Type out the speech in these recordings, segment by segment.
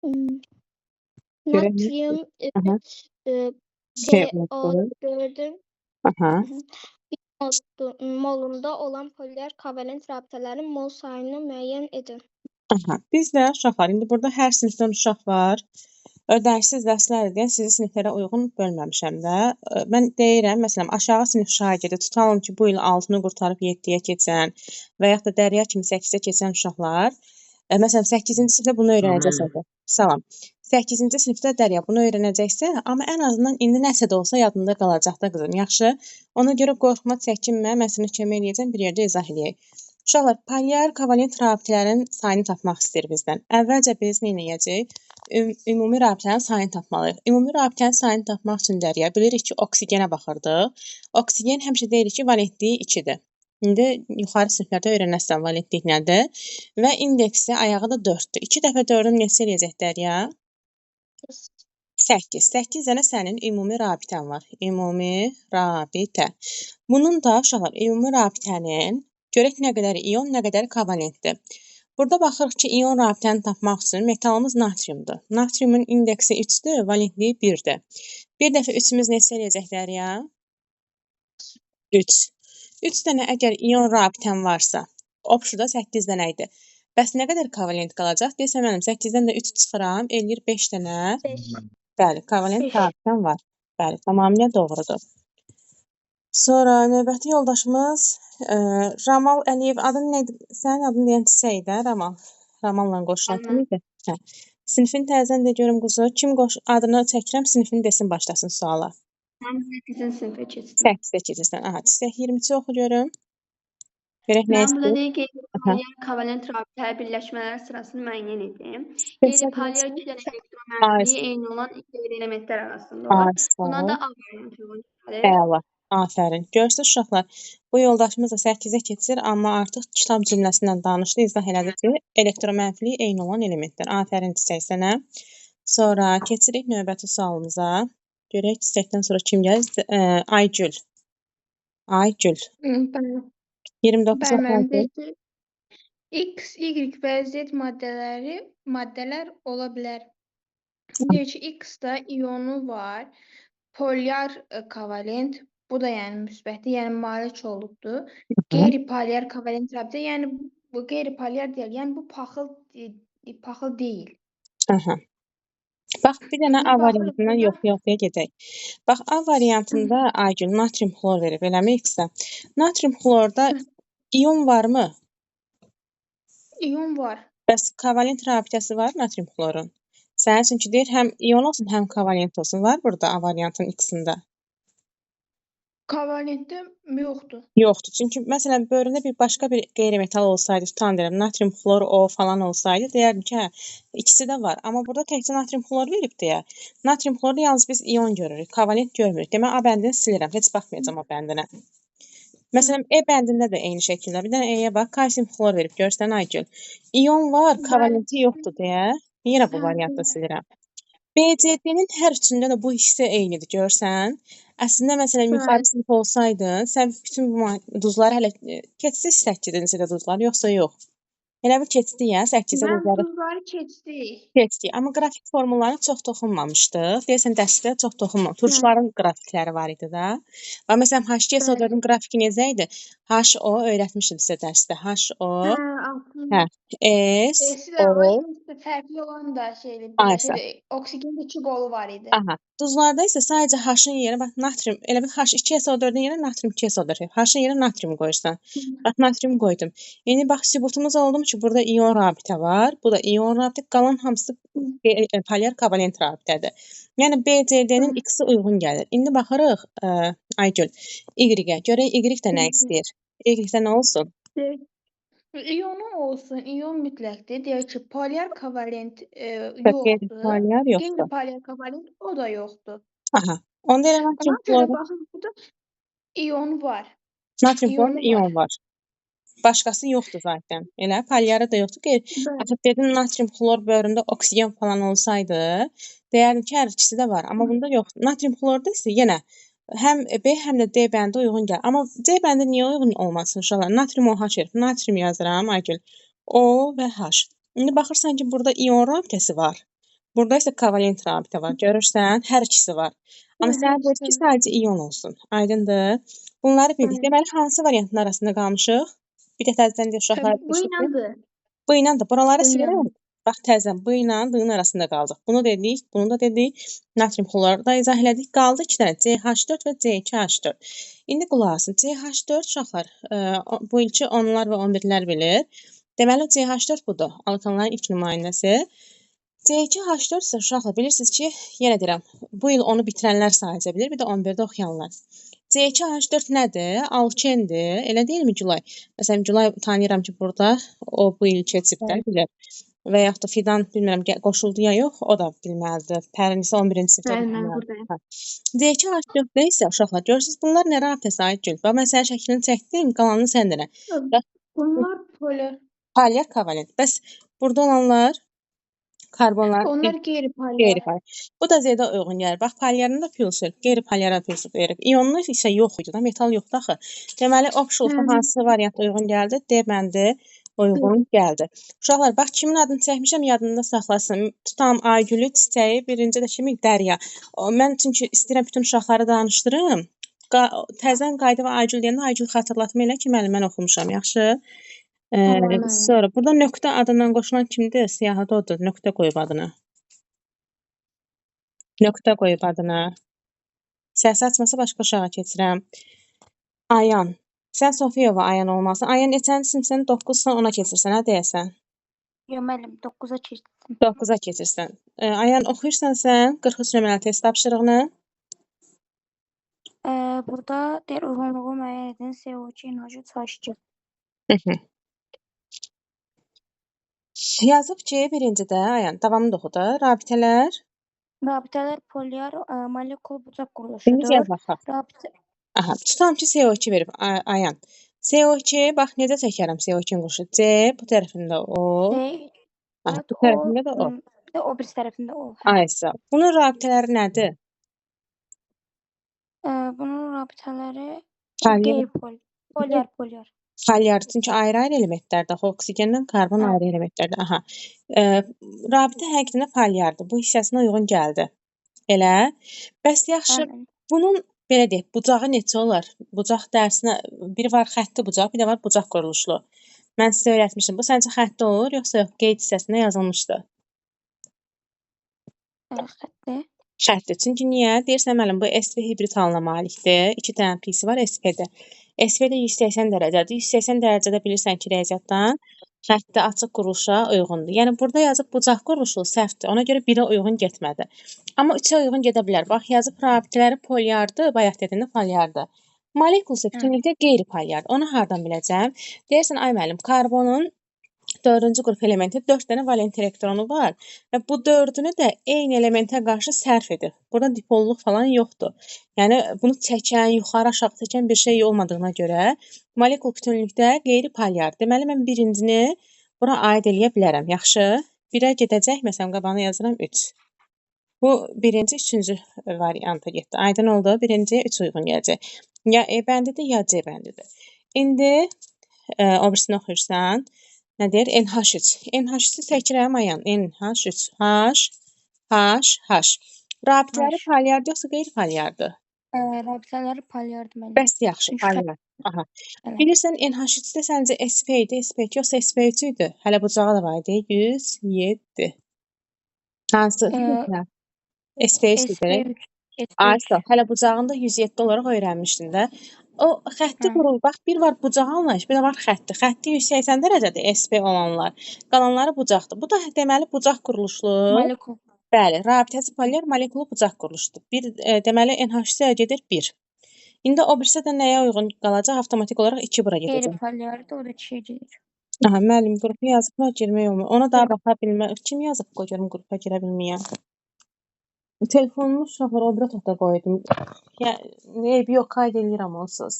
Hmm, Görək nə? Natrium Aha. 3 CO4. BO4'ün Aha. molunda olan polyar kovalent rabitələrin mol sayını müəyyən edin. Aha. Bizdə uşaqlar, indi burada hər sinifdən uşaq var. Dərsiz dərslər edən sizi siniflərə uyğun bölməmişəm də. Mən deyirəm, məsələn, aşağı sinif şagirdi tutalım ki, bu il 6-nı qurtarıb 7-yə keçən və yaxud da Dərya kimi 8-ə keçən uşaqlar, məsələn, 8-ci sinifdə bunu öyrənəcəksə, salam. 8-ci sinifdə Dərya bunu öyrənəcəksə, amma ən azından indi nəsə də olsa yadında qalacaq da qızım. Yaxşı? Ona görə qorxma, çəkinmə, mən sənə kömək eləyəcəm, bir yerdə izah eləyək. Uşaqlar, polyar kovalent rabitələrin sayını tapmaq istəyir bizdən. Əvvəlcə biz nə edəcəyik? Ümumi rabitənin sayını tapmalıyıq. Ümumi rabitənin sayını tapmaq üçün Dərya bilirik ki, oksigenə baxırdıq. Oksigen həmişə deyirik ki, valentliyi 2-dir. İndi yuxarı siniflərdə öyrənəsən valentlik nədir və indeksi ayağı da 4-dür. 2 dəfə 4-ü neçə eləyəcək Dərya? 8. 8 dənə sənin ümumi rabitən var. Ümumi rabitə. Bunun da uşaqlar ümumi rabitənin görək nə qədər ion, nə qədər kovalentdir. Burada baxırıq ki, ion rabitəni tapmaq üçün metalımız natriumdur. Natriumun indeksi 3-dür, valentliyi 1-dir. Bir dəfə 3-ümüz neçə eləyəcəklər ya? 3. 3 dənə əgər ion rabitən varsa, obşuda 8 dənə idi. Bəs nə qədər kovalent qalacaq? Deyəsən mənim 8-dən də 3 çıxıram, eləyir 5 dənə. 5. Bəli, kovalent rabitən var. Bəli, tamamilə doğrudur. Sonra növbəti yoldaşımız Ramal Əliyev, adın nədir? Sənin adın deyən Çiçək də, Ramal. Ramalla qoşulan kim idi? Hə. Sinifin təzən de görüm quzu. Kim adını çəkirəm, sinifini desin, başlasın suala. Mən 8-ci sinifə keçdim. 8-də keçirsən. Aha, Çiçək 23-ü oxu görüm. Görək nə Mən burada istəyir? deyir qeyri-polyar kovalent rabitə birləşmələr sırasını müəyyən edim. Qeyri-polyar iki dənə elektromənniliyi eyni olan iki elementlər arasında olur. Buna da A variantı olur. Əla. Afərin. Görürsünüz uşaqlar, bu yoldaşımız da 8-ə keçir, amma artıq kitab cümləsindən danışdı, izah elədi ki, elektromənfiliyi eyni olan elementlər. Afərin Çiçək sənə. Sonra keçirik növbəti sualımıza. Görək Çiçəkdən sonra kim gəlir? Aygül. Aygül. 29 Aygül. X, Y və Z maddələr ola bilər. Deyir ki, X-da ionu var, polyar kovalent, bu da yəni müsbətdir, yəni malik olubdur. Qeyri-polyar kovalent rabitə, yəni bu qeyri-polyar deyil, yəni bu paxıl deyil. Aha. Bax, bir dənə A variantından yoxlaya gedək. Bax, A variantında Aygül natrium xlor verib, eləmi X-də? Natrium xlorda ion varmı? İyon var. Bəs kovalent rabitəsi var natrium xlorun? Sənin üçün ki, deyir, həm ion olsun, həm kovalent olsun. Var burada A variantın X-ində? Kovalentdə yoxdur. Yoxdur. Çünki, məsələn, bölündə başqa bir qeyri-metal olsaydı, tutan deyirəm, natrium xlor O falan olsaydı, deyərdim ki, hə, ikisi də var. Amma burada təkcə natrium xlor verib deyə, natrium xlorda yalnız biz ion görürük, kovalent görmürük. Demək, A bəndini silirəm, heç baxmayacam o bəndinə. Məsələn, E bəndində də eyni şəkildə. Bir dənə E-yə bax, kalsium xlor verib, görsən Aygül. İon var, kovalenti yoxdur deyə, yenə bu variantı silirəm. BCD-nin hər üçündə də bu hissə eynidir, görsən. Əslində, məsələn, yuxarı sinif olsaydı, sən bütün bu duzları hələ keçdi 8-ci duzlar, yoxsa yox? Elə bir keçdi ya, 8-ci duzları. Mən duzları keçdik. Keçdik, amma qrafik formullarına çox toxunmamışdıq. Deyəsən, dərsdə çox toxunmamışdıq. Turşuların qrafikləri var idi da. Və məsələn, H2SO4-ün qrafiki necə idi? HO öyrətmişdim sizə dərsdə. HO, S, O. Fərqli olan da şeyli, oksigen 2 qolu var idi. Aha. Duzlarda isə sadəcə H-ın yerinə bax natrium, elə bir H2SO4-ün yerinə natrium 2SO4, H-ın yerinə natrium qoyursan. Bax natrium qoydum. İndi bax sübutumuz oldu ki, burada ion rabitə var. Bu da ion rabitə, qalan hamısı polyar kovalent rabitədir. Yəni BCD-nin X-i uyğun gəlir. İndi baxırıq Aygül Y-ə. Görək Y də nə istəyir? Y-də nə olsun? İyonu olsun, iyon mütləqdir. Deyək ki, polyar kovalent yoxdur. Qeyri-polyar kovalent o da yoxdur. Aha. Onda elə natrium xloru. Baxın, burada iyon var. Natrium xlorunda iyon var. Başqası yoxdur zaten. Elə polyarı da yoxdur. Artıq dedim natrium xlor bölündə oksigen falan olsaydı, deyərdim ki, hər ikisi də var. Amma bunda yoxdur. Natrium xlorda isə yenə həm B, həm də D bəndi uyğun gəlir. Amma C bəndi niyə uyğun olmasın uşaqlar? Natrium OH verib. Natrium yazıram, Aygül. O və H. İndi baxırsan ki, burada ion rabitəsi var. Burada isə kovalent rabitə var. Görürsən, hər ikisi var. Amma Hı, sən deyir ki, hepsi. sadəcə ion olsun. Aydındır? Bunları bildik. Aynen. Deməli, hansı variantın arasında qalmışıq? Bir də təzədən deyə uşaqlar Bu inandır. Bu ilə də buraları Bu ilə. silirəm. Bax təzədən bu ilə bunun arasında qaldıq. Bunu dedik, bunu da dedik. Natrium xloruru da izah elədik. Qaldı 2 dənə CH4 və C2H4. İndi qulaq asın. CH4 uşaqlar bu ilki 10-lar və 11-lər bilir. Deməli CH4 budur. Alkanların ilk nümayəndəsi. C2H4 isə uşaqlar bilirsiniz ki, yenə deyirəm, bu il onu bitirənlər sayıca bilir, bir də 11-də oxuyanlar. C2H4 nədir? Alkendir. Elə deyilmi Gülay? Məsələn, Gülay tanıyıram ki, burada o bu il keçiblər bilər. Və yaxud da Fidan bilmirəm qoşuldu ya yox, o da bilməlidir. Pərin isə 11-ci sinifdə Mən buradayım. C2H4-də isə uşaqlar görürsüz, bunlar nə rabitəsə aid Gül. Bax mən sənin şəklini çəkdim, qalanını sən denə. Bunlar polyar. Polyar kovalent. Bəs burada olanlar karbonlar Onlar qeyri-polyar. qeyri-polyar. Bu da Z-də uyğun gəlir. Bax, polyarın da pülsü, qeyri-polyara pülsü verib. İyonlu isə yox idi da, metal yoxdur axı. Deməli, opşulsa hansı variant uyğun gəldi? D bəndi uyğun gəldi. Uşaqlar, bax kimin adını çəkmişəm, yadında saxlasın. Tutam Aygülü, Çiçəyi, birinci də kimi Dərya. Mən çünki istəyirəm bütün uşaqları danışdırım. Təzən qayda və Aygül deyəndə Aygül xatırlatma elə ki, mən oxumuşam, yaxşı? Sonra burada nöqtə adından qoşulan kimdir? Siyahıda odur. Nöqtə qoyub adını. Nöqtə qoyub adını. Səs açmasa başqa uşağa keçirəm. Ayan. Sən Sofiyova Ayan olmalısın. Ayan neçənci sinifsən? 9-san 10-a keçirsən, hə deyəsən? Yox, müəllim, 9-a keçdim. 9-a keçirsən. Ayan oxuyursan sən 43 nömrəli test tapşırığını? Burada deyir uyğunluğu müəyyən edin CO2 enerji H2. Yazıb ki, birincidə Ayan davamını da oxu da. Rabitələr. Rabitələr polyar molekul bucaq İndi quruluşudur. gəl baxaq. Rabitə Aha, tutam ki CO2 verib Ayan. CO2 bax necə çəkərəm CO2-nin quruluşu? C bu tərəfində O. Aha, bu tərəfində də O. Bir də o bir tərəfində O. Aysa. Bunun rabitələri nədir? Bunun rabitələri Polyar. polyar. Polyar çünki ayrı-ayrı elementlərdir. Axı oksigenlə karbon ayrı elementlərdir. Aha. Rabitə həqiqətən polyardır. Bu hissəsinə uyğun gəldi. Elə. Bəs yaxşı, bunun belə deyək, bucağı neçə olar? Bucaq dərsinə biri var xətti bucaq, bir də var bucaq quruluşlu. Mən sizə öyrətmişdim. Bu səncə xətti olur, yoxsa yox qeyd hissəsində yazılmışdı? Xətti. Şərtdir. Çünki niyə? Deyirsən müəllim, bu SV hibrid halına malikdir. 2 dənə pisi var SV-də. SV-də 180 dərəcədir. 180 dərəcədə bilirsən ki, riyaziyyatdan xətti açıq quruluşa uyğundur. Yəni burada yazıb bucaq quruluşu səhvdir. Ona görə 1-ə uyğun getmədi. Amma 3-ə uyğun gedə bilər. Bax, yazıb rabitələri polyardır, bayaq dediyində polyardır. Molekul isə bütünlükdə qeyri-polyardır. Onu hardan biləcəm? Deyirsən, ay müəllim, karbonun 4-cü qrup elementi 4 dənə valent elektronu var və bu 4-ünü də eyni elementə qarşı sərf edir. Burada dipolluq falan yoxdur. Yəni bunu çəkən, yuxarı aşağı çəkən bir şey olmadığına görə molekul bütünlükdə qeyri-polyardır. Deməli mən birincini bura aid eləyə bilərəm. Yaxşı? 1-ə gedəcək, məsələn qabağına yazıram 3. Bu birinci, üçüncü varianta getdi. Aydın oldu. Birinciyə 3 uyğun gələcək. Ya E bəndidir, ya C bəndidir. İndi o birisini oxuyursan. Nə deyir? NH3. NH3-ü çəkirəm Ayan. NH3. H. Rabitələri polyardır yoxsa qeyri-polyardır? Rabitələri polyardır müəllim. Bəs yaxşı, polyar. Aha. Bilirsən NH3-də səncə SP idi, SP2 yoxsa SP3 idi? Hələ bucağı da var idi. 107. Hansı? SP3 idi. Aysa, hələ bucağında 107 olaraq öyrənmişdin də. O xətti qurul, bax bir var bucağı anlayış, bir də var xətti. Xətti 180 dərəcədir SP olanlar. Qalanları bucaqdır. Bu da deməli bucaq quruluşlu. Molekul. Bəli, rabitəsi polyar molekulu bucaq quruluşludur. Bir deməli NH3-ə gedir 1. İndi o birisi də nəyə uyğun qalacaq? Avtomatik olaraq 2 bura gedəcək. Qeyri-polyardır, o da 2-yə gedir. Aha, müəllim qrupu yazıblar, girmək olmur. Ona daha baxa bilmir. Kim yazıb qoy görüm qrupa girə bilməyəm. Telefonumu uşaqlar o biri otaqda qoydum. Yəni eybi yox, qayd eləyirəm onsuz.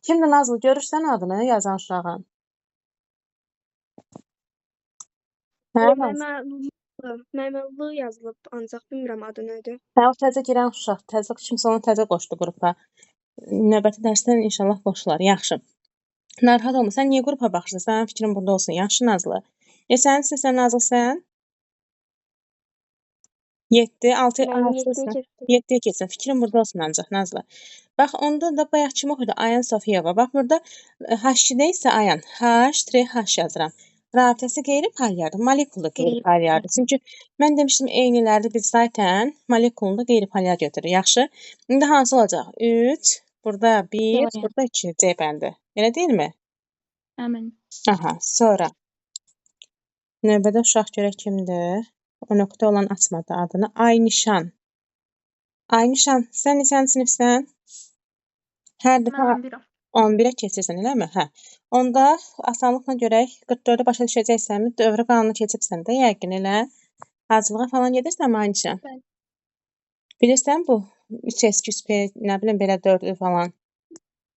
Kimdir Nazlı? Görürsən adını yazan uşağın? Hə, Məməlli yazılıb, ancaq bilmirəm adı nədir. hə, o təzə girən uşaq, kimsə onu təzə qoşdu qrupa. Növbəti dərsdən inşallah qoşular. Yaxşı. Narahat olma. Sən niyə qrupa baxırsan? Sənin fikrin burada olsun. Yaxşı Nazlı. Sənin Nazlı sən? 7, 6, Mən 6 7-yə sən. keçdim. 7-yə keçsin. Fikrim burada olsun ancaq Nazlı. Bax, onda da bayaq kim oxuydu? Ayan Sofiyeva. Bax, burada H-də isə Ayan. H-H yazıram. Rabitəsi qeyri-polyardır. Molekul da qeyri-polyardır. Çünki mən demişdim eynilərdə biz zaten molekulunu da qeyri-polyar götürürük. Yaxşı. İndi hansı olacaq? 3, burada 1, variant. burada 2 C bəndi. Elə deyilmi? Həmin. Aha, sonra növbədə uşaq görək kimdir? O nöqtə olan açmadı adını. Aynişan. Aynişan, sən neçənci sinifsən? Hər dəfə Mən 11-am. 11-ə keçirsən, eləmi? Hə. Onda asanlıqla görək, 44-ü başa düşəcəksənmi? Dövrə qanunu keçibsən də yəqin elə. Hazırlığa falan gedirsən Aynişan? Bəli. Bilirsən bu 3S2P, nə bilim belə 4 falan.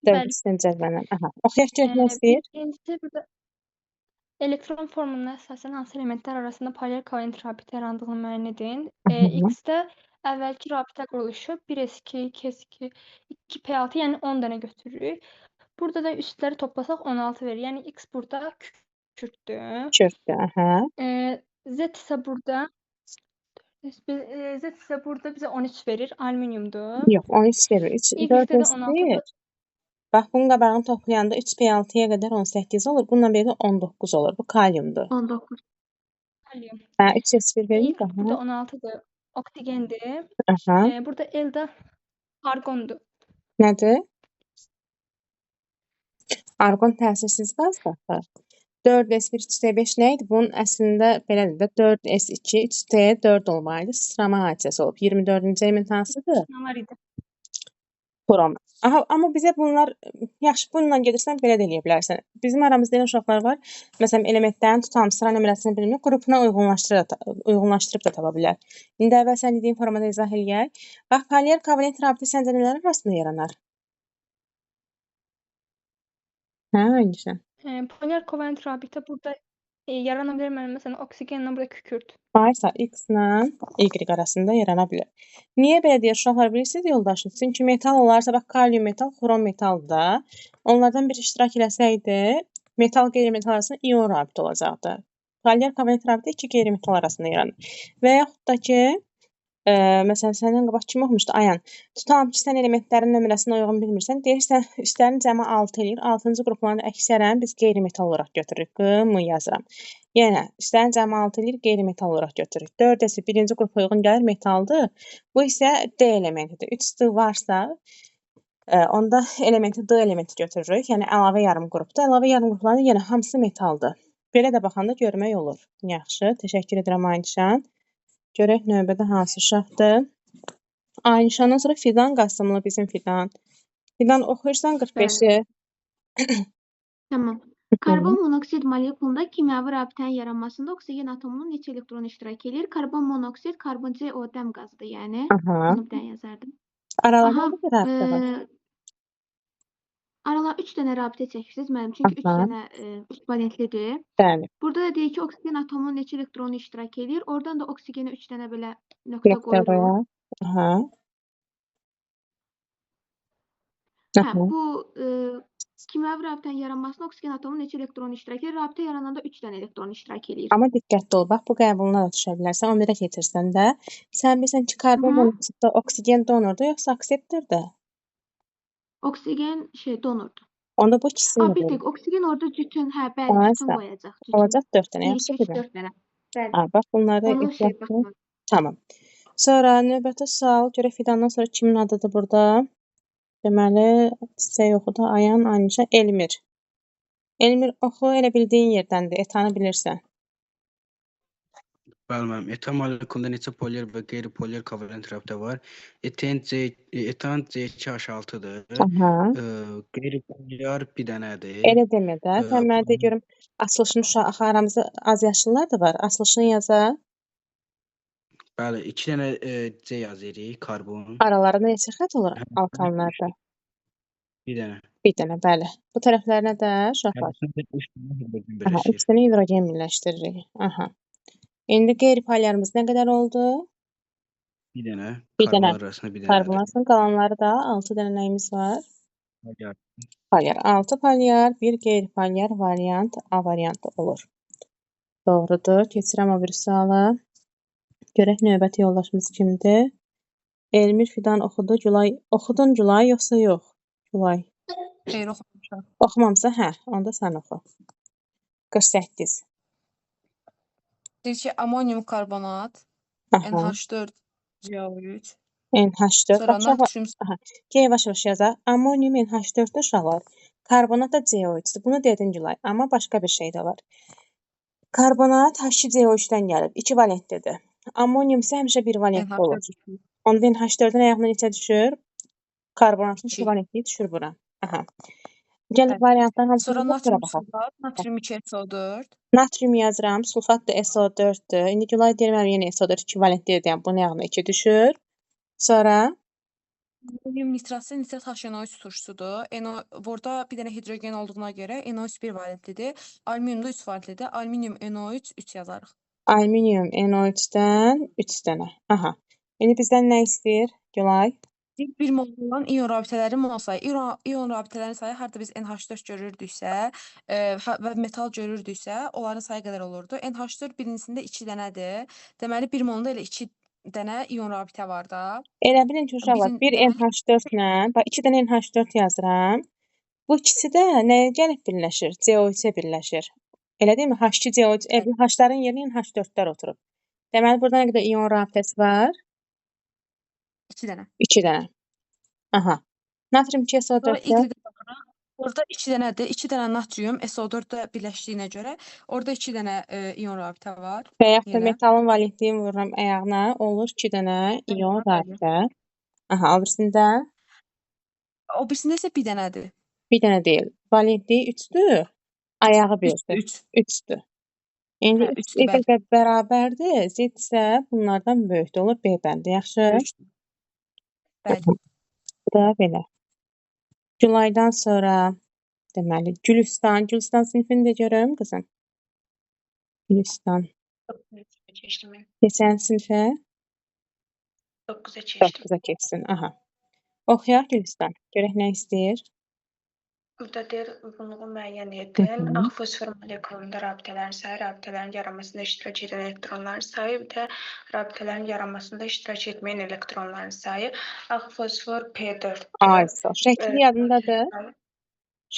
4 Bəli. istəncəzlənən. Aha. Oxuyaq görək nə istəyir? Birincisi burada elektron formuna əsasən hansı elementlər arasında polyar kovalent rabitə yarandığını müəyyən edin. X-də əvvəlki rabitə quruluşu 1s2, 2s2, 2p6, yəni 10 dənə götürürük. Burada da üstləri toplasaq 16 verir. Yəni X burada kükürdür. Çöktü, aha. Z isə burada bizə 13 verir, alüminiumdur. Yox, 13 verir. 3, Y-də 4 də 16 istəyir. Bax, bunun qabağını toplayanda 3P6-ya qədər 18 olur. Bununla birlikdə 19 olur. Bu kalyumdur. 19. Kalyum. Hə, 3S1 verir Y mi? burada 16'dır. Oksigendir. Aha. Burada L də argondur. Nədir? Argon təsirsiz qazdır axı. 4S1, 3S5 nə idi? Bunun əslində belədir də 4S2, 3T4 olmalıdır. Sıçrama hadisəsi olub. 24-cü element hansıdır? Nə var idi? Brom. Aha, amma bizə bunlar yaxşı, bununla gedirsən belə də eləyə bilərsən. Bizim aramızda elə uşaqlar var. Məsələn, elementlərin tutam sıra nömrəsini bilmir, qrupuna uyğunlaşdırıb da tapa bilər. İndi əvvəl sən dediyin formada izah eləyək. Bax, polyar kovalent rabitə səncə nələr arasında yaranar? Hə, Aynişan. Polyar kovalent rabitə burada yarana bilər. Məsələn, oksigenlə burada kükürt. Aysa X-la Y arasında yarana bilər. Niyə belə deyir uşaqlar bilirsiniz yoldaşım? Çünki metal olarsa bax kalium metal, xrom metal da. Onlardan biri iştirak eləsəydi, metal qeyri-metal arasında ion rabitə olacaqdı. Polyar kovalent rabitə iki qeyri-metal arasında yaranır. Və yaxud da ki, məsələn səndən qabaq kim oxumuşdu? Ayan. Tutalım ki, sən elementlərin nömrəsini uyğun bilmirsən, deyirsən üstlərin cəmi 6 eləyir. 6-cı qruplarını əksərən biz qeyri-metal olaraq götürürük. Qımı yazıram. Yəni üstlərin cəmi 6 eləyir, qeyri-metal olaraq götürürük. 4-əsi birinci qrupa uyğun gəlir metaldır. Bu isə D elementidir. 3D varsa, onda elementi D elementi götürürük. Yəni əlavə yarım qrupda. Əlavə yarım qrupların yenə hamısı metaldır. Belə də baxanda görmək olur. Yaxşı, təşəkkür edirəm Aynişan. Görək növbədə hansı uşaqdır. Aynişandan sonra Fidan Qasımlı bizim Fidan. Fidan oxuyursan 45-i. Tamam. Karbon monoksid molekulunda kimyəvi rabitənin yaranmasında oksigen atomunun neçə elektronu iştirak edir? Karbon monoksid, karbon CO dəm qazıdır, yəni. Aha. Bunu bir dənə yazardım. Aralarında Aha, bir rabitə var. Aralar 3 dənə rabitə çəkmişsiniz mənim, çünki 3 Aha. dənə 3 valentlidir. Bəli. Burada da deyir ki, oksigen atomunun neçə elektronu iştirak edir? Oradan da oksigeni 3 dənə belə nöqtə Nöqtə qoyuruq. qoyaq. Aha. Hə, Aha. bu kimyəvi rabitənin yaranmasında oksigen atomunun neçə elektronu iştirak edir? Rabitə yarananda 3 dənə elektron iştirak edir. Amma diqqətli ol, bax bu qəbuluna da düşə bilərsən. 11-ə keçirsən də, sən bilirsən ki, karbon monoksiddə oksigen donordur, yoxsa akseptordur? Oksigen donordur. Onda bu ikisini də Bir verir. tek oksigen orada cütün, hə, bəli, cütün Aysa. qoyacaq. Cütün. Olacaq 4 dənə, 1, yaxşı 2, 3, bilin. 4 dənə. Bəli. Ha, bax bunları Onu ehtiyatlı. baxma. Tamam. Sonra növbəti sual, görək Fidandan sonra kimin adıdır burada? Deməli, sizə yoxu da Ayan, Aynişa, Elmir. Elmir oxu, elə bildiyin yerdəndir, etanı bilirsən. Bəli müəllim, etan molekulunda neçə polyar və qeyri-polyar kovalent rabitə var? Etan C2H6-dır. Aha. Qeyri-polyar bir dənədir. Elə demə də. Sən mənə de görüm, açılışın uşaq aramızda az yaşlılar da var. Açılışını yaza. Bəli, 2 dənə C yazırıq, karbon. Aralarında neçə xətt olur alkanlarda? Bir dənə. Bir dənə, bəli. Bu tərəflərinə də uşaqlar. Hərəsində 3 dənə hidrogen Aha, birləşir. 3 dənə hidrogen birləşdiririk. Aha. İndi qeyri-polyarımız nə qədər oldu? Bir dənə. Bir dənə. Karbonlar arasında bir dənədir. Karbonların qalanları da 6 dənə nəyimiz var? Polyar. Polyar. 6 polyar, 1 qeyri-polyar variant A variantı olur. Doğrudur. Keçirəm o bir suala. Görək növbəti yoldaşımız kimdir? Elmir Fidan oxudu. Gülay oxudun Gülay yoxsa yox? Gülay. Xeyr oxumuşam. Oxumamısa, hə, onda sən oxu. 48. Deyir ki, amonium karbonat, Aha. NH4 CO3, NH4. sonra Bax, uşaqlar, natrium aha. Yavaş-yavaş yazaq. Amonium NH4 uşaqlar. Karbonat da CO3-dür. Bunu dedin Gülay. Amma başqa bir şey də var. Karbonat H2CO3-dən gəlib. 2 valentlidir. Amonium isə həmişə 1 valentli olur. NH4 Onda NH4-ün ayağına neçə düşür? Karbonatın 2 2. valentliyi düşür bura. Aha. Gəl Bəli. variantların hamısını Sonra yoxlara natrium baxaq. sulfat, natrium 2SO4, Natrium yazıram. Sulfat da SO4-dür. İndi Gülay deyir mənim yenə SO4 2 valentlidir. Yəni bunun ayağına 2 düşür. Sonra alüminium nitratı nitrat HNO3 turşusudur. Burada bir dənə hidrogen olduğuna görə NO3 1 valentlidir. Alüminium da 3 valentlidir. Alüminium NO3 3 yazarıq. alüminium NO3-dən 3 dənə. Aha. İndi bizdən nə istəyir Gülay? Bir mol olan ion rabitələrin mol sayı. İon rabitələrin sayı harda biz NH4 görürdüksə və metal görürdüksə, onların sayı qədər olurdu. NH4 birincisində 2 dənədir. Deməli, bir molunda elə 2 dənə ion rabitə var da. Elə bilin ki, uşaqlar, bir Birindən NH4-lə, bax 2 dənə NH4 yazıram. Bu ikisi də nəyə gəlib birləşir? CO3-ə birləşir. Elə deyilmi? H2CO3, H-ların yerinə NH4-lər oturub. Deməli, burada nə qədər ion rabitəsi var? 2 dənə. 2 dənə. Aha. Natrium Sonra 2SO4-də Y-də baxıram. Orada 2 dənədir. 2 dənə natrium SO4-də birləşdiyinə görə orada 2 dənə ion rabitə var. və yaxud da Yenə. metalın valentliyini vururam ayağına, olur 2 dənə ion Bəli. rabitə. Aha, o birisində O birisində isə bir dənədir. bir dənə deyil. Valentliyi 3-dür, ayağı 1-dir. 3. 3-dür. İndi Hə, x üçdür, bəli. y bərabərdir, z isə bunlardan böyükdür. Olur B bəndi. Yaxşı? 3. Bəli. Bu da belə. Gülaydan sonra deməli Gülüstan. Gülüstan sinifini də görüm qızım. Gülüstan. 9-a keçdim. Neçən sinifə? 9-a keçdim. 9-a keçsin. Aha. Oxuyaq Gülüstan. Görək nə istəyir? Burada deyir uzunluğu müəyyən Hı edin. -hı. Ağ fosfor molekulunda rabitələrin sayı, rabitələrin yaranmasında iştirak edən elektronların sayı, bir də rabitələrin yaranmasında iştirak etməyən elektronların sayı. Ağ fosfor P4-dür. Ay, sağ ol. Şəkli yadındadır?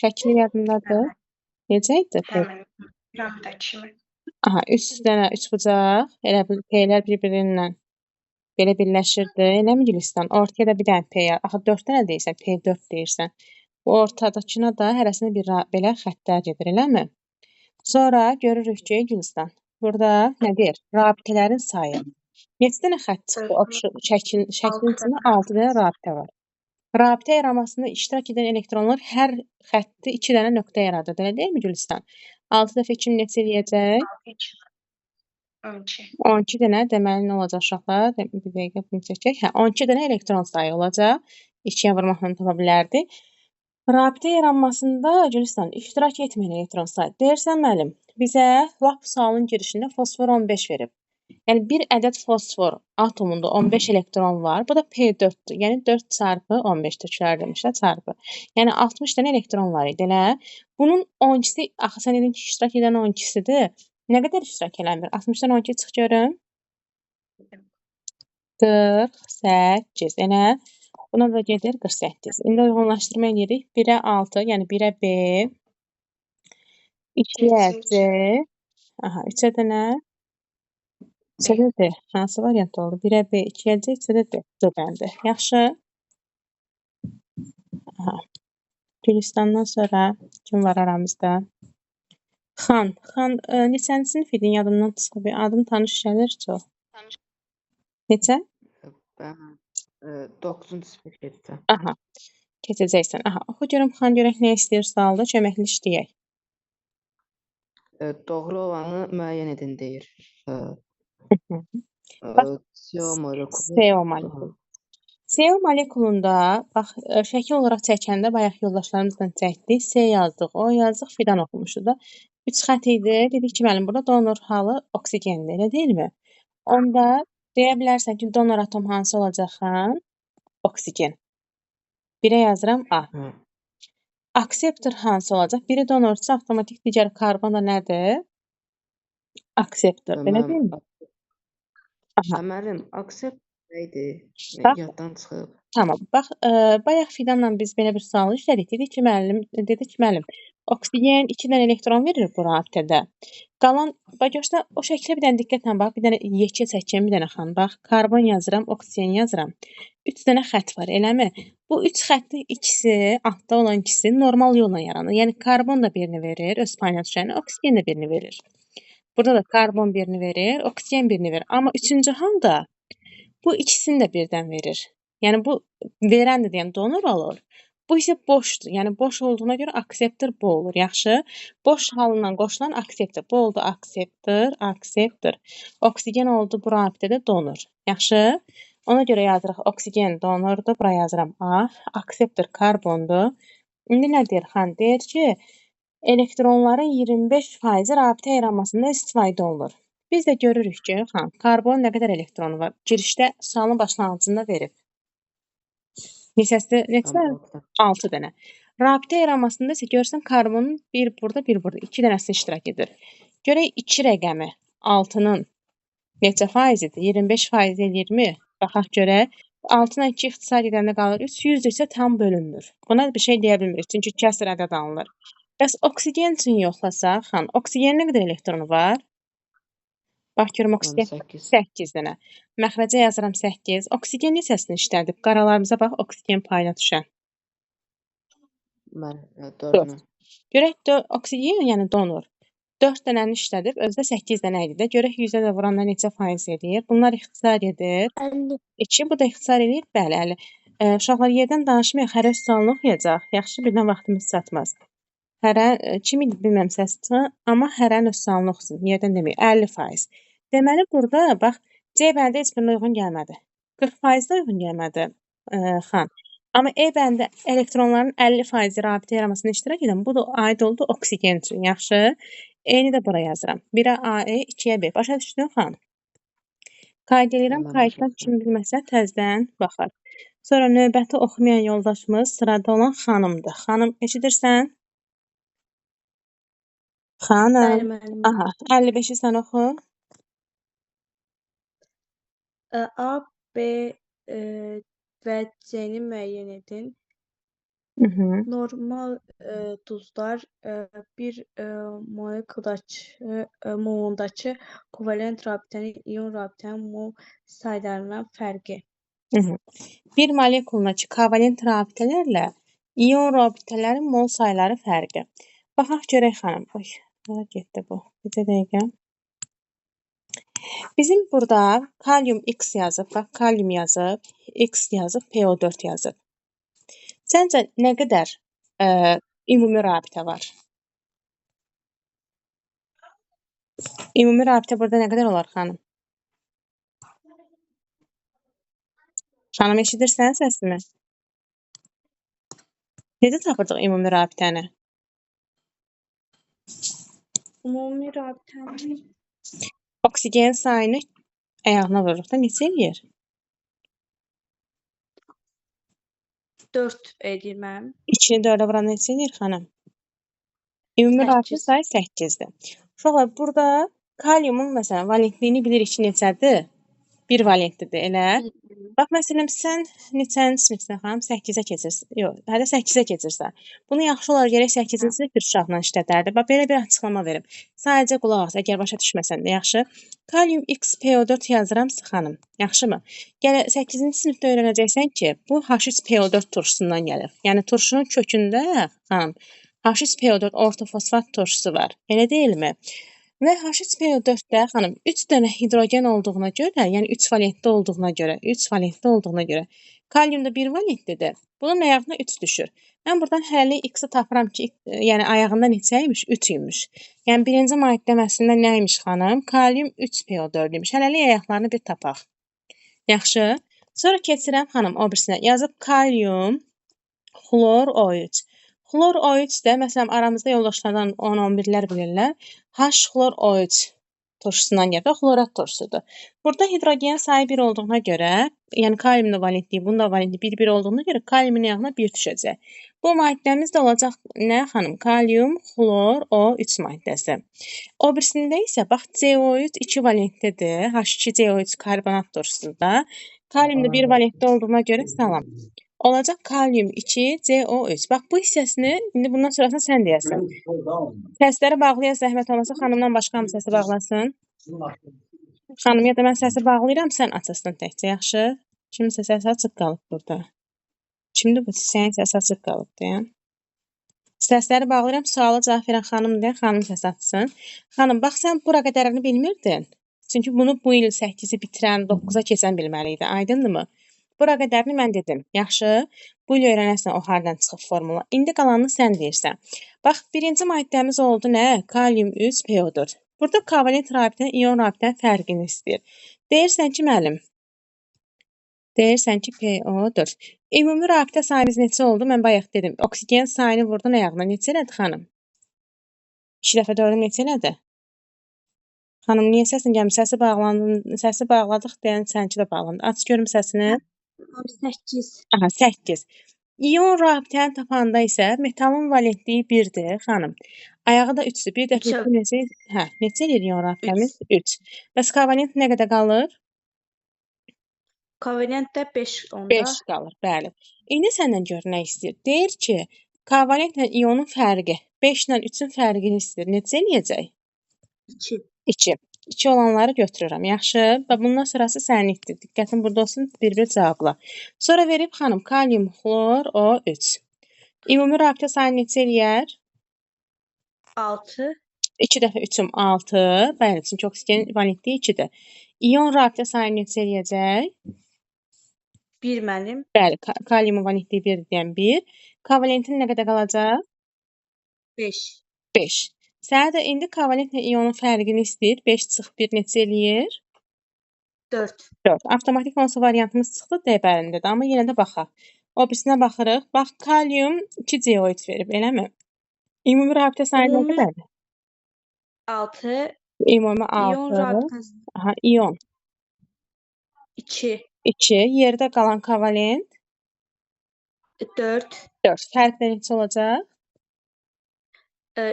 Şəkli yadındadır? Necə idi? Həmin piramida kimi. Aha, 3 dənə üçbucaq. Elə bil P-lər bir-birindən belə birləşirdi. Eləmi Gülüstan? Ortaya da bir dənə P. Axı 4 dənə deyirsən, P4 deyirsən. Bu ortadakına da hərəsinə bir belə xəttlər gedir, eləmi? Sonra görürük ki, Gülüstan, burada nə deyir? Rabitələrin sayı. Neçə dənə xətt çıxdı? Şəklin içində 6 dənə rabitə var. Rabitə yaranmasında iştirak edən elektronlar hər xətti 2 dənə nöqtə yaradır. Elə deyilmi Gülüstan? 6 dəfə 2 neçə eləyəcək? 12. 12 dənə deməli nə olacaq uşaqlar? Bir dəqiqə bunu çəkək. Hə, 12 dənə elektron sayı olacaq. 2-yə vurmaqla tapa bilərdi. Rabitə yaranmasında Gülüstan iştirak etməyən elektron sayı. Deyirsən müəllim, bizə lap bu sualın girişində fosfor 15 verib. Yəni bir ədəd fosfor atomunda 15 elektron var. Bu da P4-dür. Yəni 4 çarpı 15 təkrar demişlər çarpı. Yəni 60 dənə elektron var idi elə. Bunun 12-si, axı sən dedin ki, iştirak edən 12-sidir. Nə qədər iştirak eləmir? 60-dan 12 çıx görüm. 48. Elə buna da gedir 48. İndi uyğunlaşdırma edirik. 1-ə 6, yəni 1-ə B, 2-yə C, aha, 3-ə də nə? 3-ə də D. Hansı variant oldu? 1-ə B, 2-yə C, 3-ə də D. D bəndi. Yaxşı. Aha. Gülüstandan sonra kim var aramızda? Xan. Xan, neçənci sinif idin? Yadımdan çıxıb. Adın tanış gəlir çox. Neçə? Mən 9-cu sinif keçdim. Aha. Keçəcəksən. Aha. Oxu görüm Xan görək nə istəyir sualda. Köməkli işləyək. Doğru olanı müəyyən edin deyir. Bax, CO molekulu. CO molekulu. CO molekulunda bax şəkil olaraq çəkəndə bayaq yoldaşlarımızla çəkdik. C yazdıq, O yazdıq, Fidan oxumuşdu da. 3 xətt idi. Dedik ki, müəllim burada donor halı oksigendir, elə deyilmi? Onda deyə bilərsən ki, donor atom hansı olacaq xan? Oksigen. 1-ə yazıram A. Akseptor hansı olacaq? Biri donorsa avtomatik digər karbon da nədir? Akseptor. Belə deyilmi? Aha, Müəllim, aksept neydi? bax, Yaddan çıxıb. tamam. Bax, bayaq Fidanla biz belə bir sual işlədik. Dedi ki, müəllim, oksigen 2 dənə elektron verir bu rabitədə. Qalan, bax görsən, o şəklə bir dənə diqqətlə bax, bir dənə yekə çəkəcəm, bir dənə xan. Bax, karbon yazıram, oksigen yazıram. 3 dənə xətt var, eləmi? Bu 3 xəttin ikisi, altda olan ikisi normal yolla yaranır. Yəni karbon da birini verir, öz payına düşəni, oksigen də birini verir. Burada da karbon birini verir, oksigen birini verir. Amma üçüncü halda bu ikisini də birdən verir. Yəni bu verən də deyən donor olur. Bu isə boşdur. Yəni boş olduğuna görə akseptor bu olur. Yaxşı. Boş halından qoşulan akseptor. Bu oldu akseptor. Oksigen oldu bu rabitədə donor. Yaxşı. Ona görə yazırıq oksigen donordur. Bura yazıram A. Akseptor karbondur. İndi nə deyir xan? Deyir ki, elektronların 25% rabitə yaranmasında istifadə olunur. Biz də görürük ki, xan, karbon nə qədər elektronu var? Girişdə sualın başlanğıcında verib. Neçəsi? Tamam, 6 dənə. Rabitə yaranmasında isə görsən karbonun bir burada, bir burada. 2 dənəsi iştirak edir. Görək 2 rəqəmi 6-nın neçə faizidir? 25% eləyirmi? Baxaq görək. 6-dan 2 ixtisar edəndə qalır 3, 100 isə tam bölünmür. Buna bir şey deyə bilmirik, çünki kəsr ədəd alınır. Bəs oksigen üçün yoxlasaq, xan, oksigenin nə qədər elektronu var? Bax görüm oksigen 8. 8 dənə. Məxrəcə yazıram 8. Oksigen neçəsini işlədib? Qaralarımıza bax, oksigen payına düşən. Mən 4-ünü. Görək oksigen, yəni donor. 4 dənəni işlədib, özdə 8 dənə idi də. Görək 100-ə də vuranda neçə faiz edir? Bunlar ixtisar edir. 50. 2, bu da ixtisar edir. Bəli, 50. Uşaqlar yerdən danışmayaq, hərə sualını oxuyacaq. Yaxşı, birdən vaxtımız çatmaz. Hərə, kim idi bilməm səsini, amma hərənin öz sualını oxusun. Yerdən deməyək, 50%. Deməli, burada, bax, C bəndi heç birinə uyğun gəlmədi. 40% də uyğun gəlmədi, xan. Amma E bəndə elektronların 50% rabitə yaranmasına iştirak edən, bu da aid oldu oksigen üçün. Yaxşı. E-ni də bura yazıram. 1-ə AE, 2-yə B. Başa düşdün, xan? Qayd edirəm, Tamam, qayddan başa kim bilməsə təzədən baxar. Sonra növbəti oxumayan yoldaşımız sırada olan xanımdır. Xanım, eşidirsən? Xanım. Bəli, müəllim. Aha, 55-i sən oxu. A, B və C-ni müəyyən edin. Normal duzlar bir molundakı kovalent rabitənin ion rabitənin mol saylarından fərqi. Bir molekulundakı kovalent rabitələrlə ion rabitələrin mol sayları fərqi. Baxaq görək xanım. Oy, hara getdi bu? Bir dəqiqə. Bizim burada kalium X yazıb, bax kalium yazıb, X yazıb, PO4 yazıb. Səncə nə qədər ümumi rabitə var? Ümumi rabitə burada nə qədər olar xanım? Xanım, eşidirsən səsimi? Necə tapırdıq ümumi rabitəni? Ümumi rabitənin Oksigen sayını ayağına vururuq da neçə eləyir? 4 edir mənim. 2-ni 4-ə vuranda neçə eləyir xanım? Ümumi rabitə sayı 8-dir. Uşaqlar, burada kaliumun məsələn valentliyini bilirik ki, neçədir? 1 valentlidir, elə? Bax, məsələn, sən neçənci sinifsən xanım? 8-ə keçirsən. Yox, hələ 8-ə keçirsən. Bunu yaxşı olar gərək 8-ci sinif bir uşaqla işlədərdi. Bax, belə bir açıqlama verim. Sadəcə qulaq as, əgər başa düşməsən də yaxşı. Kalium XPO4 yazıram xanım. Yaxşımı? Gələ 8-ci sinifdə öyrənəcəksən ki, bu H3PO4 turşusundan gəlir. Yəni turşunun kökündə xanım H3PO4 ortofosfat turşusu var. Elə deyilmi? Və H3PO4-də xanım 3 dənə hidrogen olduğuna görə, yəni 3 valentli olduğuna görə kaliumda 1 valentlidir. Bunun ayağına 3 düşür. Mən buradan hələlik X-i tapıram ki, yəni ayağında neçə imiş? 3 imiş. Yəni birinci maddəməsində nə imiş xanım? Kalium 3PO4 imiş. Hələlik ayaqlarını bir tapaq. Yaxşı. Sonra keçirəm xanım o birisinə. Yazıb kalium xlor O3. Xlor O3 də, məsələn, aramızda yoldaşlardan 10-11-lər bilirlər. H xlor O3 turşusundan gəlir və xlorat turşusudur. Burada hidrogen sayı 1 olduğuna görə, yəni kaliumun da valentliyi, bunun da valentliyi 1 olduğuna görə kaliumun yanına 1 düşəcək. Bu maddəmiz də olacaq nə xanım? Kalium, xlor, O3 maddəsi. O birisində isə bax CO3 2 valentlidir. H2CO3 karbonat turşusudur. Kalium da 1 valentli olduğuna görə salam. Olacaq kalium 2 CO3. Bax bu hissəsini indi bundan sonrasını sən deyəsən. Səsləri bağlayan zəhmət olmasa xanımdan başqa hamı səsi bağlasın. Xanım ya da mən səsi bağlayıram, sən açasın təkcə, yaxşı? Kiminsə səsi açıq qalıb burada. Kimdir bu? Sənin səsi açıq qalıb deyən. Səsləri bağlayıram, suala cavab verən xanım deyən, xanım səsi açsın. Xanım, bax sən bura qədərini bilmirdin. Çünki bunu bu il 8-i bitirən, 9-a keçən bilməli idi. Aydındırmı? Bura qədərini mən dedim. Yaxşı, bu il öyrənərsən o hardan çıxıb formula. İndi qalanını sən deyirsən. Bax, birinci maddəmiz oldu nə? Kalium 3 PO4. Burada kovalent rabitə, ion rabitənin fərqini istəyir. Deyirsən ki, müəllim, deyirsən ki, PO4. Ümumi rabitə sayımız neçə oldu? Mən bayaq dedim. Oksigen sayını vurdun ayağına. Neçə elədi xanım? 2 dəfə 4 neçə elədi? Xanım, niyə səsin gəlmir? Səsi bağlandın, səsi bağladıq deyən sənki də bağlandı. Aç görüm səsini. 8. Aha, 8. İon rabitəni tapanda isə metalın valentliyi 1-dir, xanım. Ayağı da 3-dür. Bir dəfə neçə eləyir ion rabitəmiz? 3. Bəs kovalent nə qədər qalır? Kovalent də 5 onda. 5 qalır, bəli. İndi səndən gör nə istəyir? Deyir ki, kovalentlə ionun fərqi, 5 ilə 3-ün fərqini istəyir. Neçə eləyəcək? 2. 2. 2 olanları götürürəm, yaxşı? Və bundan sonrası səninlikdir. Diqqətin burada olsun, bir-bir cavabla. Sonra verib xanım, kalium, xlor, O3. Ümumi rabitə sayını neçə eləyər? 6. 2 dəfə 3-üm 6. Bəli, çünki oksigen valentliyi 2-dir. İon rabitə sayını neçə eləyəcək? 1 mənim. Bəli, kaliumun valentliyi 1 deyən 1. Kovalentin nə qədər qalacaq? 5. 5. Sənə də indi kovalentlə ionun fərqini istəyir. 5 çıx 1 neçə eləyir? 4. 4. Avtomatik olsa variantımız çıxdı D-bərindədir. Amma yenə də baxaq. O birisinə baxırıq. Bax, kalium 2 CO3 verib, eləmi? Ümumi rabitə sayı nə qədərdir? 6. Ümumi 6. İon rabitəsi. Aha, ion. 2. 2. Yerdə qalan kovalent? 4. 4. Fərq neçə olacaq?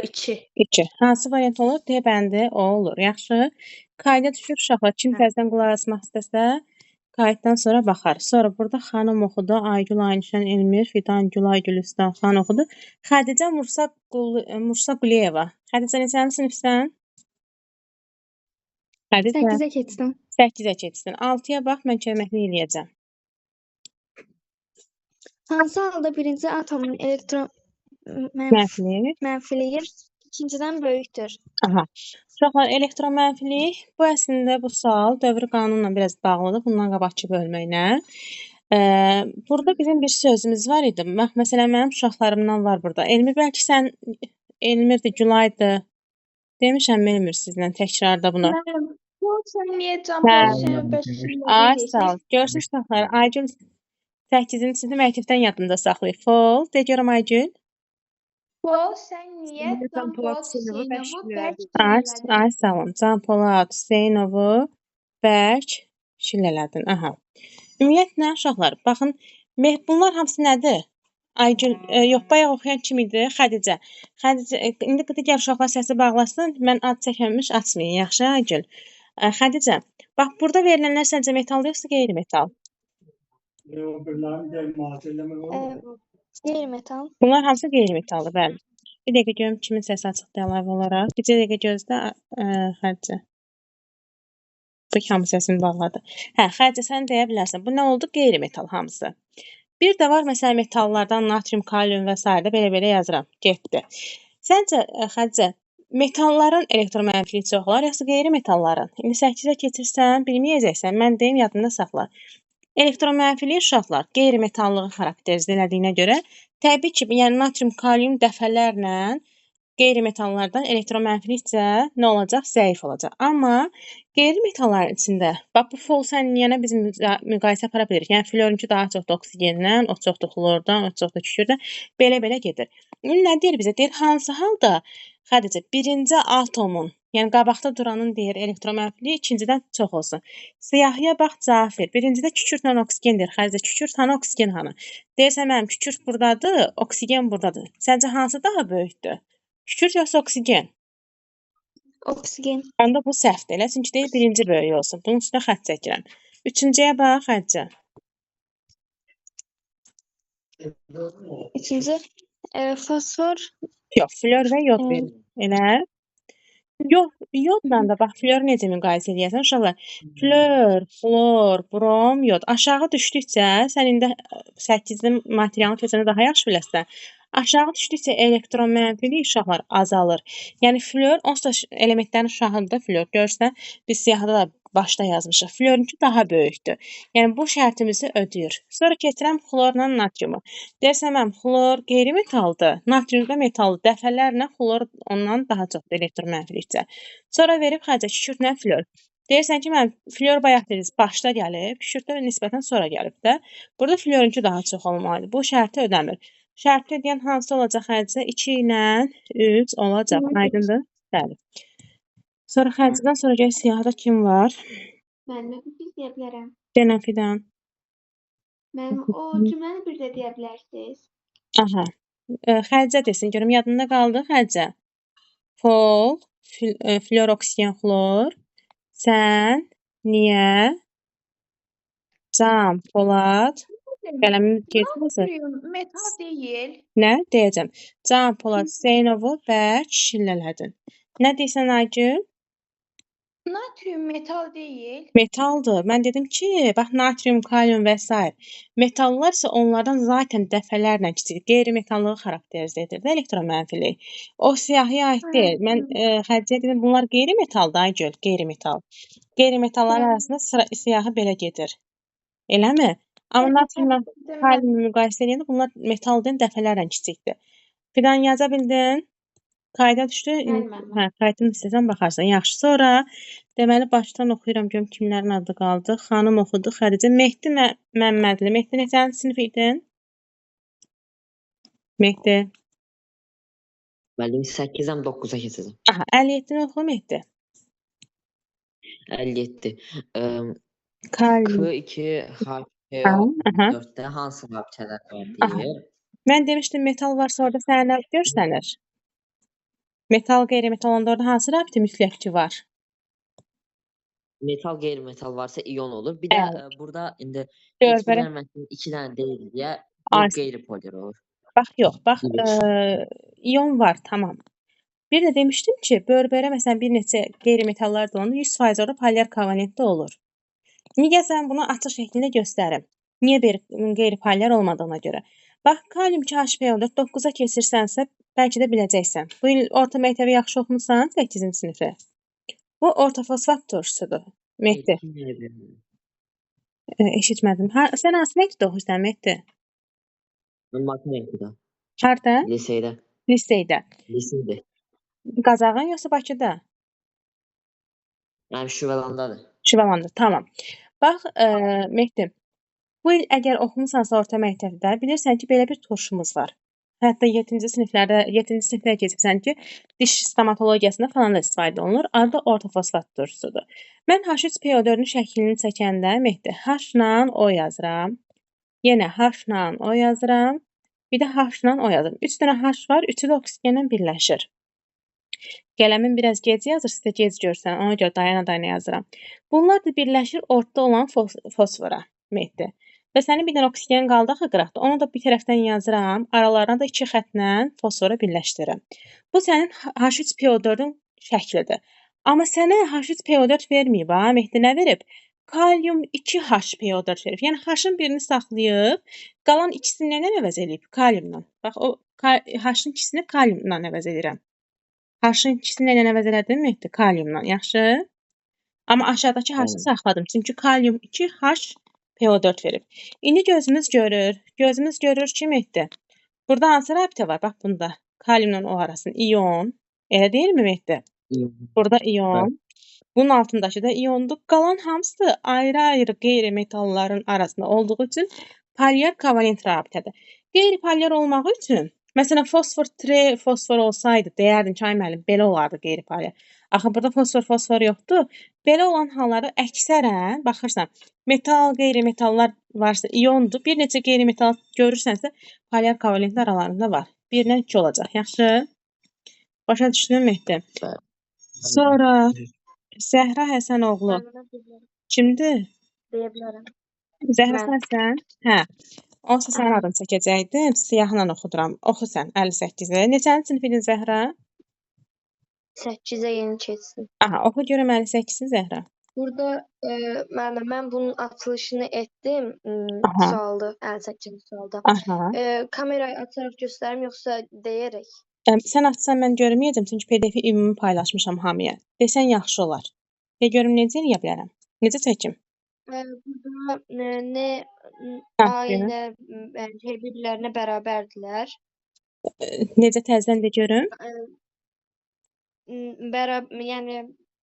2. 2. Hansı variant olur? D bəndi o olur. Yaxşı. Qayda düşür uşaqlar. Kim təzədən qulaq asmaq istəsə, qayddan sonra baxar. Sonra burada xanım oxudu. Aygül, Aynişən, Elmir, Fidan, Gülay, Gülüstan xan oxudu. Xədicə Mursa Quliyeva. Xədicə neçənci sinifsən? Xədicə 8-ə keçdim. 8-ə keçdin. 6-ya bax, mən köməklik eləyəcəm. Hansı halda birinci atomun elektron mənfiliyi ikincidən böyükdür? Aha. Uşaqlar, elektron mənfilik bu əslində bu sual dövri qanunla biraz bağlıdır. Bundan qabaqki bölməklə. Burada bizim bir sözümüz var idi. Məsələn, mənim uşaqlarımdan var burada. Elmir, bəlkə sən Elmirdir, Gülaydır. Demişəm, Elmir sizlə təkrarda bunu. Sən niyə can Ay, sağ ol. Görürsünüz uşaqlar, Aygül 8-ci sinifdə məktəbdən yadında saxlayıb. Fol, de görüm Aygül. Fol, sən niyə Can Polad Hüseynovu Ay, sağ olun. Can Polad Hüseynovu bərk şillələdin. Aha. Ümumiyyətlə, uşaqlar, baxın, bunlar hamısı nədir? Aygül, yox, bayaq oxuyan kim idi? Xədicə. Xədicə, indi digər uşaqlar səsi bağlasın. Mən ad çəkməmiş açmayın, yaxşı Aygül? Xədicə, bax, burada verilənlər səncə metal yoxsa qeyri-metal? Qeyri-metal. Bunlar hamısı qeyri-metaldır, bəli. Bir dəqiqə görüm kimin səsi açıqdır əlavə olaraq. Bir dəqiqə gözlə, Xədicə. Bu hamı səsini bağladı. Hə, Xədicə, sən deyə bilərsən. Bu nə oldu? Qeyri-metal hamısı. Bir də var, məsələn, metallardan natrium, kalium və s. belə yazıram. Getdi. Səncə, Xədicə, metalların elektromənfiliyi çox olar, yoxsa qeyri-metalların? İndi 8-ə keçirsən, bilməyəcəksən. Mən deyim, yadında saxla. Elektromənfiliyi uşaqlar qeyri-metallığı xarakterizə elədiyinə görə, təbii ki, yəni natrium, kalium dəfələrlə qeyri-metallardan elektromənfilikcə nə olacaq? Zəif olacaq. Amma qeyri-metalların içində, bax bu folsənliyənə biz müqayisə apara bilirik. Yəni florinki daha çoxdur oksigendən, o çoxdur xlordan, o çoxdur kükürdən, belə-belə gedir. Nə deyir bizə? Deyir, hansı halda Xədicə, birinci atomun Yəni qabaqda duranın deyir elektromənfiliyi, ikincidən çox olsun. Siyahıya bax, cavab ver. Birincidə kükürtlə oksigen deyir. Xərcə kükürt hanı, oksigen hanı? Deyirsən mənim kükürt burdadır, oksigen burdadır. Səncə hansı daha böyükdür? Kükürt yoxsa oksigen? Oksigen. Onda bu səhvdir. Elə çünki deyir birinci böyük olsun. Bunun üstünə xətt çəkirəm. Üçüncüyə bax, Xədicə. İkinci fosfor. Yox, flor və yod e, verir. Elə. Yodla da bax, flor necə müqayisə edəsən uşaqlar? Flor, flor, brom, yod. Aşağı düşdükcə, sən indi 8-ci materialın keçəni daha yaxşı biləsən. Aşağı düşdükcə elektron mənfili uşaqlar azalır. Yəni flor onsuz da elementlərin uşağıdır flor. Görürsən, biz siyahıda da başda yazmışıq. Florunki daha böyükdür. Yəni bu şərtimizi ödəyir. Sonra keçirəm xlorla natriumu. Deyirsən mən xlor qeyri-metaldır, natrium da metaldır. Dəfələrlə xlor ondan daha çoxdur elektron mənfilikcə. Sonra verib xərcə kükürtlə flor. Deyirsən ki, mən flor bayaq dediniz başda gəlib, kükürt də nisbətən sonra gəlib də. Burada florunki daha çox olmalıdır. Bu şərti ödəmir. Şərti ödəyən hansı olacaq xərcə? 2 ilə 3 olacaq. Aydındır? Bəli. Sonra xərcdən sonra gəl siyahıda kim var? Müəllimə bir şey deyə bilərəm. Denə Fidan. Müəllim, o cümləni bir də deyə bilərsiniz. Aha. Xərcə desin. Görüm yadında qaldı xərcə. Fol, flor, oksigen, xlor. Sən, niyə, cam, polad. Qələmimiz getməsin. Natrium metal deyil. Nə? Deyəcəm. Cam, polad, Zeynovu bərk şillələdin. Nə deyirsən Aygül? Natrium metal deyil. Metaldır. Mən dedim ki, bax natrium, kalium və s. Metallar isə onlardan zaten dəfələrlə kiçik, qeyri-metallığı xarakterizə edir də elektron mənfiliyi. O siyahıya aid deyil. Mən Xədicəyə dedim bunlar qeyri-metaldır Aygül, qeyri-metal. Qeyri-metalların arasında siyahı belə gedir. Eləmi? Amma natriumla kaliumu müqayisə edəndə bunlar metaldan dəfələrlə kiçikdir. Fidan yaza bildin? Qayda düşdü. Hə, qaydını istəsən baxarsan. Yaxşı. Sonra deməli başdan oxuyuram görüm kimlərin adı qaldı. Xanım oxudu. Xədicə Mehdi Məmmədli. Mehdi neçənci sinif idin? Mehdi. Müəllim 8-dən 9-a keçəcəm. Aha, 57-ni oxu Mehdi. 57. Kalium. K2 H4-də hansı rabitələr var deyir? Mən demişdim metal varsa orada sənə nə görsənir? Metal, qeyri-metal olanda orada hansı rabitə mütləq ki var? Metal, qeyri-metal varsa iyon olur. Bir də burada indi heç bir əmətinin 2 dənə deyil deyə bu qeyri-poler olur. Bax, yox. Bax, iyon var, tamam. Bir də demişdim ki, börbərə məsələn bir neçə qeyri-metallar da olanda 100% orada polyar kovalentdə olur. Niyə sən bunu açıq şəkildə göstərim? Niyə qeyri-polyar olmadığına görə? Bax, kalium 2HPO4 9-a keçirsənsə, bəlkə də biləcəksən. Bu il orta məktəbi yaxşı oxumusan, 8-ci sinifi. Bu orta fosfat turşusudur, Mehdi. Eşitmədim. Sən hansı məktəbdə oxuyursan, Mehdi? Mən matematikdə. Harda? Liseydə. Liseydə. Liseydə. Qazaxın yoxsa Bakıda? Yəni Şüvəlandadır. Şüvəlanda, tamam. Bax, Mehdi, bu il əgər oxumusansa orta məktəbdə, bilirsən ki, belə bir turşumuz var. Hətta 7-ci siniflərə keçibsən ki, diş stomatologiyasında falan da istifadə olunur. Adı orta fosfat turşusudur. Mən H3PO4-ün şəklini çəkəndə Mehdi, H-la O yazıram. Yenə H-la O yazıram. Bir də H-la O yazıram. 3 dənə H var, üçü də oksigenlə birləşir. Qələmin biraz gec yazır, sizə gec görsən, ona görə dayana yazıram. Bunlar da birləşir ortada olan fosfora, Mehdi. Və sənin bir dənə oksigen qaldı axı qıraqda. Onu da bir tərəfdən yazıram. Aralarına da 2 xəttlə fosfora birləşdirirəm. Bu sənin H3PO4-ün şəklidir. Amma sənə H3PO4 verməyib ha, Mehdi nə verib? Kalium 2HPO4 verib. Yəni H-ın birini saxlayıb, qalan ikisini nə əvəz edib? Kaliumla. Bax o H-ın ikisini kaliumla əvəz edirəm. H-ın ikisini nə əvəz elədim Mehdi? Kaliumla. Yaxşı? Amma aşağıdakı H-ı saxladım. Çünki kalium 2HPO4 verib. İndi gözümüz görür. Gözümüz görür ki, Mehdi. Burada hansı rabitə var? Bax bunda. Kaliumla O arasında iyon. Elə deyilmi Mehdi? Burada iyon. Bunun altındakı da iyondur. Qalan hamısı ayrı-ayrı qeyri-metalların arasında olduğu üçün polyar kovalent rabitədir. Qeyri-polyar olmağı üçün Məsələn, fosfor 3 fosfor olsaydı, deyərdim ki, ay müəllim, belə olardı qeyri-fəaliyyət. Axı burada fosfor yoxdur. Belə olan halları əksərən baxırsan, metal, qeyri-metallar varsa iondur. Bir neçə qeyri-metal görürsənsə, polyar kovalent aralarında var. 1-dən 2 olacaq. Yaxşı? Başa düşdün Mehdi? Bəli. Sonra Zəhra Həsənoğlu Müəllimə bilmirəm, kimdir? deyə bilərəm. Zəhra Mən sənsən? Hə. Onsa sənin Aha, adını çəkəcəkdim. Siyahla oxuduram. Oxu sən 58-i. Neçənci sinif idin Zəhra? 8-ə yeni keçsin. Aha, oxu görüm 58-i Zəhra. Burada müəllim, mən bunun açılışını etdim. Aha, Sualda, 58-ci sualda. aha. Kamerayı açaraq göstərim, yoxsa deyərək? Sən açsan mən görməyəcəm, çünki PDF-i ümumi paylaşmışam hamıya. Desən yaxşı olar. Görüm necə eləyə bilərəm? Necə çəkim? Burada nə A Natrium. ilə bir-birlərinə bərabərdirlər. Necə təzədən də görüm? Yəni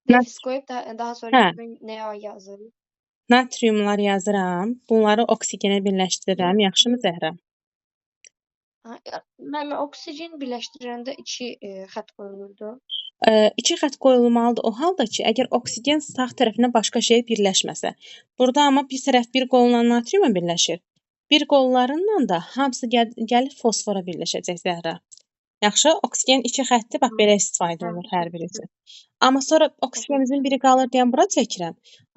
Nat nefis qoyub daha sonra hə, görün nə yazır. natriumlar yazıram. Bunları oksigenə birləşdirirəm. Yaxşımı Zəhra? Mən oksigen birləşdirəndə 2 xətt qoyulurdu. 2 xətt qoyulmalıdır o halda ki, əgər oksigen sağ tərəfinə başqa şey birləşməsə. Burada amma bir tərəf bir qolla natriumla birləşir. Bir qollarından da hamısı gəlib fosfora birləşəcək Zəhra. Yaxşı, oksigen 2 xətti bax belə istifadə olunur hər birisi. Amma sonra oksigenimizin biri qalır deyən bura çəkirəm.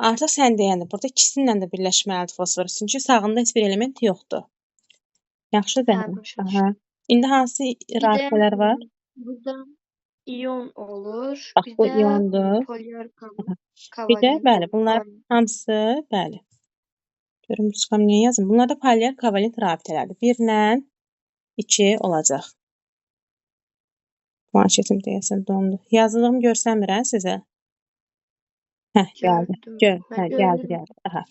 Artıq sən deyəndə burada ikisindən də birləşməlidir fosfor. Çünki sağında heç bir element yoxdur. Yaxşı Zəhra. Başa Aha. düşdüm. İndi hansı Bir də rabitələr var? burada ion olur. Bax Bir bu də iondur. polyar Aha. Bir də kovalent bəli, olur. bunlar hamısı, bəli. Görüm rusqam niyə yazım? Bunlar da polyar kovalent rabitələrdir. 1-lə 2 olacaq. Planşetim deyəsən dondu. Yazılığımı görsənmir sizə? Hə, gəldi. Gördüm. Hə, Mən gəldi, görürəm. gəldi. Aha.